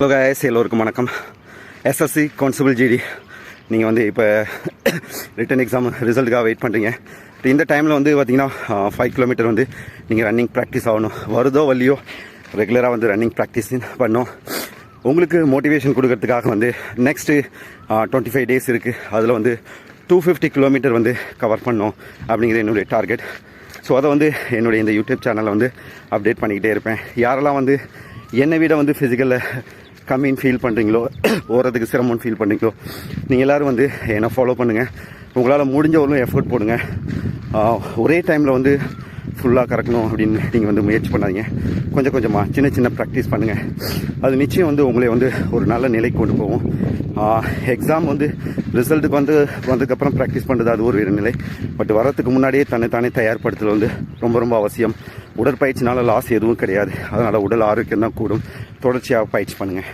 Hello guys, எல்லோருக்கும் வணக்கம். SSC constable GT நீங்கள் வந்து இப்போ ரிட்டன் எக்ஸாம் ரிசல்ட்டுக்காக வெயிட் பண்ணுறீங்க. இந்த டைமில் வந்து பார்த்தீங்கன்னா 5 கிலோமீட்டர் வந்து நீங்கள் ரன்னிங் ப்ராக்டிஸ் ஆகணும். வருதோ வள்ளியோ ரெகுலராக வந்து ரன்னிங் ப்ராக்டிஸ் பண்ணோம். உங்களுக்கு மோட்டிவேஷன் கொடுக்கறதுக்காக வந்து நெக்ஸ்ட்டு 25 டேஸ் இருக்குது. அதில் வந்து 250 கிலோமீட்டர் வந்து கவர் பண்ணோம் அப்படிங்கிறது என்னுடைய டார்கெட். ஸோ அதை வந்து என்னுடைய இந்த யூடியூப் சேனலில் வந்து அப்டேட் பண்ணிக்கிட்டே இருப்பேன். யாரெல்லாம் வந்து என்னை விட வந்து ஃபிசிக்கலில் கம்மின்னு ஃபீல் பண்ணுறீங்களோ, ஓடுறதுக்கு சிரமம்னு ஃபீல் பண்ணுறீங்களோ, நீங்கள் எல்லோரும் வந்து என்னை ஃபாலோ பண்ணுங்கள். உங்களால் முடிஞ்ச ஒரு எஃபர்ட் போடுங்க. ஒரே டைமில் வந்து ஃபுல்லாக கறக்கணும் அப்படின்னு நீங்கள் வந்து முயற்சி பண்ணாதீங்க. கொஞ்சம் கொஞ்சமாக சின்ன சின்ன ப்ராக்டிஸ் பண்ணுங்கள். அது நிச்சயம் வந்து உங்களை வந்து ஒரு நல்ல நிலைக்கு கொண்டு போகும். எக்ஸாம் வந்து ரிசல்ட்டுக்கு வந்ததுக்கப்புறம் ப்ராக்டிஸ் பண்ணுறது அது ஒரு நிலை. பட் வரத்துக்கு முன்னாடியே தன்னை தயார்படுத்துறது வந்து ரொம்ப ரொம்ப அவசியம். உடற்பயிற்சினால லாஸ் எதுவும் கிடையாது. அதனால் உடல் ஆரோக்கியம் தான் கூடும். தொடர்ச்சியாக பயிற்சி பண்ணுங்கள்.